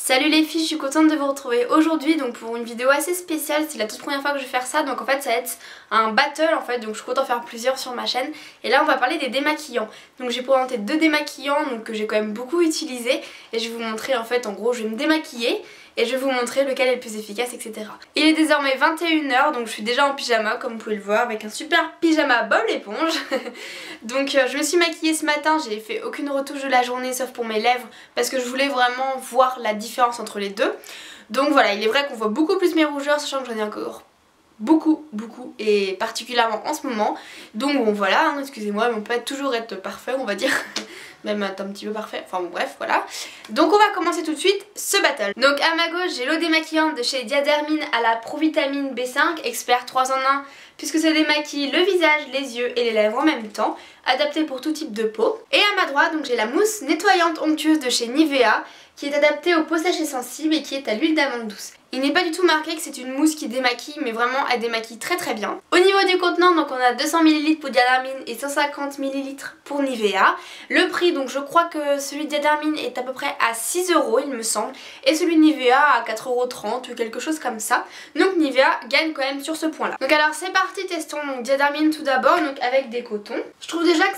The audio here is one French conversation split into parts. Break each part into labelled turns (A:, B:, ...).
A: Salut les filles, je suis contente de vous retrouver aujourd'hui donc pour une vidéo assez spéciale. C'est la toute première fois que je vais faire ça, donc en fait ça va être un battle en fait, donc je suis contente d'en faire plusieurs sur ma chaîne. Et là on va parler des démaquillants. Donc j'ai présenté deux démaquillants donc, que j'ai quand même beaucoup utilisés et je vais vous montrer en fait, en gros je vais me démaquiller et je vais vous montrer lequel est le plus efficace, etc. Il est désormais 21 h, donc je suis déjà en pyjama comme vous pouvez le voir, avec un super pyjama Bob l'éponge. Donc je me suis maquillée ce matin, j'ai fait aucune retouche de la journée sauf pour mes lèvres parce que je voulais vraiment voir la différence entre les deux. Donc voilà, il est vrai qu'on voit beaucoup plus mes rougeurs, sachant que j'en ai encore beaucoup et particulièrement en ce moment. Donc bon voilà, hein, excusez-moi, mais on peut toujours être parfait on va dire. Même un petit peu parfait, enfin bon bref voilà. Donc on va commencer tout de suite ce battle. Donc à ma gauche j'ai l'eau démaquillante de chez Diadermine à la Provitamine B5 Expert 3 en 1, puisque ça démaquille le visage, les yeux et les lèvres en même temps, adapté pour tout type de peau. Et à ma droite donc j'ai la mousse nettoyante onctueuse de chez Nivea, qui est adaptée aux peaux sèches et sensibles et qui est à l'huile d'amande douce. Il n'est pas du tout marqué que c'est une mousse qui démaquille, mais vraiment elle démaquille très bien. Au niveau du contenant, donc on a 200 ml pour Diadermine et 150 ml pour Nivea. Le prix, donc je crois que celui de Diadermine est à peu près à 6 € il me semble, et celui de Nivea à 4,30 € ou quelque chose comme ça. Donc Nivea gagne quand même sur ce point là. Donc alors c'est parti, testons donc Diadermine tout d'abord, donc avec des cotons. Je trouve déjà que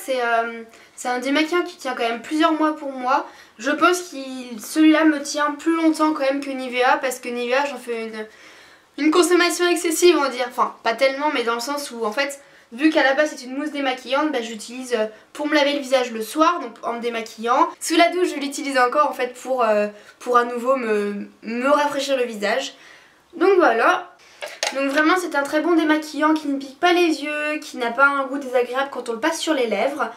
A: c'est un démaquillant qui tient quand même plusieurs mois pour moi. Je pense que celui-là me tient plus longtemps quand même que Nivea, parce que Nivea j'en fais une consommation excessive on va dire. Enfin pas tellement, mais dans le sens où en fait vu qu'à la base c'est une mousse démaquillante, bah, j'utilise pour me laver le visage le soir, donc en me démaquillant. Sous la douche je l'utilise encore en fait pour à nouveau me rafraîchir le visage. Donc voilà. Donc vraiment c'est un très bon démaquillant qui ne pique pas les yeux, qui n'a pas un goût désagréable quand on le passe sur les lèvres.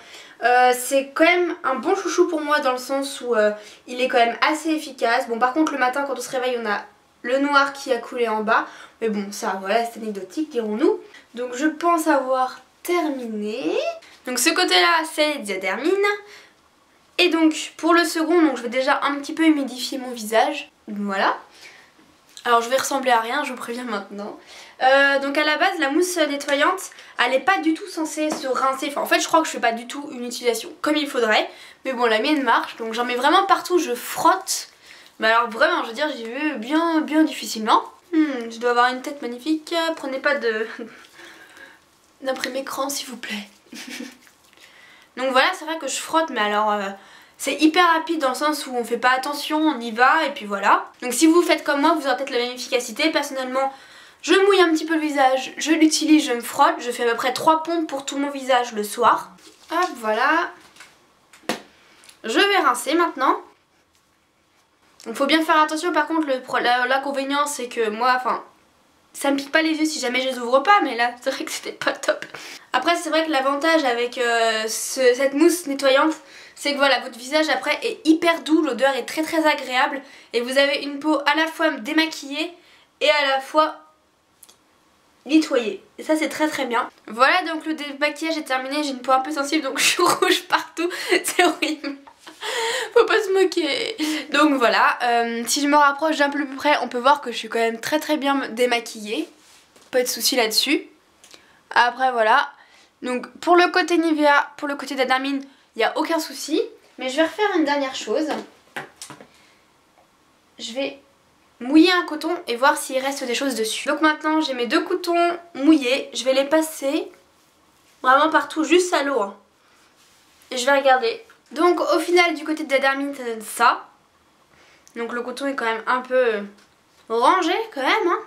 A: C'est quand même un bon chouchou pour moi dans le sens où il est quand même assez efficace. Bon par contre le matin quand on se réveille on a le noir qui a coulé en bas, mais bon ça voilà c'est anecdotique dirons-nous. Donc je pense avoir terminé. Donc ce côté là c'est Diadermine. Et donc pour le second, donc je vais déjà un petit peu humidifier mon visage. Voilà. Alors je vais ressembler à rien, je vous préviens maintenant. Donc à la base la mousse nettoyante elle n'est pas du tout censée se rincer. Enfin en fait je crois que je fais pas du tout une utilisation comme il faudrait. Mais bon la mienne marche, donc j'en mets vraiment partout, je frotte. Mais alors vraiment je veux dire j'y vais bien difficilement. Je dois avoir une tête magnifique, prenez pas d'imprimé écran s'il vous plaît. Donc voilà, c'est vrai que je frotte, mais alors c'est hyper rapide dans le sens où on fait pas attention, on y va et puis voilà. Donc si vous faites comme moi, vous aurez peut-être la même efficacité. Personnellement, je mouille un petit peu le visage, je l'utilise, je me frotte, je fais à peu près 3 pompes pour tout mon visage le soir. Hop, voilà. Je vais rincer maintenant. Donc faut bien faire attention, par contre l'inconvénient c'est que moi, enfin, ça me pique pas les yeux si jamais je les ouvre pas, mais là c'est vrai que c'était pas top. Après c'est vrai que l'avantage avec cette mousse nettoyante, c'est que voilà, votre visage après est hyper doux, l'odeur est très agréable et vous avez une peau à la fois démaquillée et à la fois nettoyée. Et ça c'est très bien. Voilà, donc le démaquillage est terminé, j'ai une peau un peu sensible donc je suis rouge partout, c'est horrible. Faut pas se moquer. Donc voilà, si je me rapproche d'un peu plus près, on peut voir que je suis quand même très bien démaquillée. Pas de soucis là-dessus. Après voilà. Donc pour le côté Nivea, pour le côté Diadermine, il n'y a aucun souci. Mais je vais refaire une dernière chose. Je vais mouiller un coton et voir s'il reste des choses dessus. Donc maintenant j'ai mes deux cotons mouillés. Je vais les passer vraiment partout, juste à l'eau. Et je vais regarder. Donc au final du côté de Diadermine ça donne ça. Donc le coton est quand même un peu rangé quand même hein.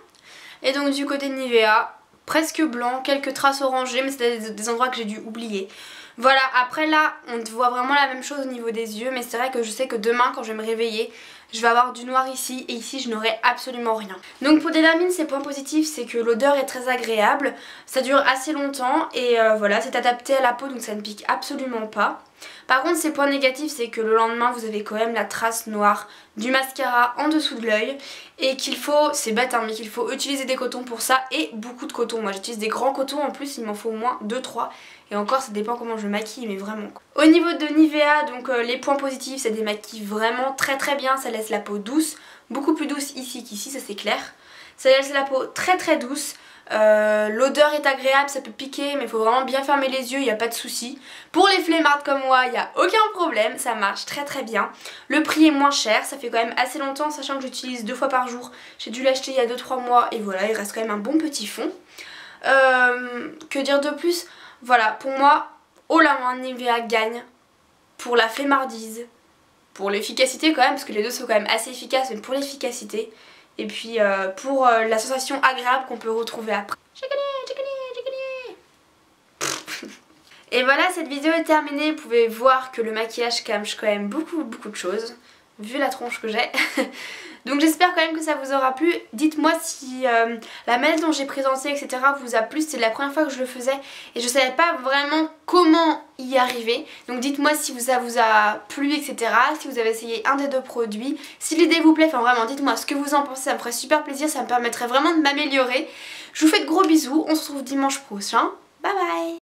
A: Et donc du côté de Nivea, presque blanc, quelques traces orangées, mais c'est des endroits que j'ai dû oublier. Voilà, après là on voit vraiment la même chose au niveau des yeux, mais c'est vrai que je sais que demain quand je vais me réveiller, je vais avoir du noir ici et ici je n'aurai absolument rien. Donc pour Diadermine, ses points positifs c'est que l'odeur est très agréable, ça dure assez longtemps et voilà, c'est adapté à la peau donc ça ne pique absolument pas. Par contre ses points négatifs c'est que le lendemain vous avez quand même la trace noire du mascara en dessous de l'œil et qu'il faut, c'est bête hein, mais qu'il faut utiliser des cotons pour ça et beaucoup de coton. Moi j'utilise des grands cotons en plus, il m'en faut au moins 2-3 et encore ça dépend comment je maquille mais vraiment. Au niveau de Nivea, donc les points positifs ça démaquille vraiment très bien, ça laisse la peau douce, beaucoup plus douce ici qu'ici, ça c'est clair. Ça laisse la peau très douce. L'odeur est agréable, ça peut piquer mais il faut vraiment bien fermer les yeux, il n'y a pas de souci. Pour les flemmards comme moi, il n'y a aucun problème, ça marche très très bien. Le prix est moins cher, ça fait quand même assez longtemps sachant que j'utilise 2 fois par jour. J'ai dû l'acheter il y a 2-3 mois et voilà, il reste quand même un bon petit fond. Que dire de plus? Voilà, pour moi, haut la main Nivea gagne pour la flemmardise, pour l'efficacité quand même, parce que les deux sont quand même assez efficaces, mais pour l'efficacité. Et puis pour la sensation agréable qu'on peut retrouver après. J'ai gagné. Et voilà, cette vidéo est terminée. Vous pouvez voir que le maquillage cache quand même beaucoup de choses, vu la tronche que j'ai. Donc j'espère quand même que ça vous aura plu. Dites-moi si la manière dont j'ai présenté etc vous a plu. C'est la première fois que je le faisais et je savais pas vraiment comment y arriver. Donc dites-moi si ça vous a plu etc. Si vous avez essayé un des deux produits. Si l'idée vous plaît, enfin vraiment dites-moi ce que vous en pensez. Ça me ferait super plaisir, ça me permettrait vraiment de m'améliorer. Je vous fais de gros bisous. On se retrouve dimanche prochain. Bye bye.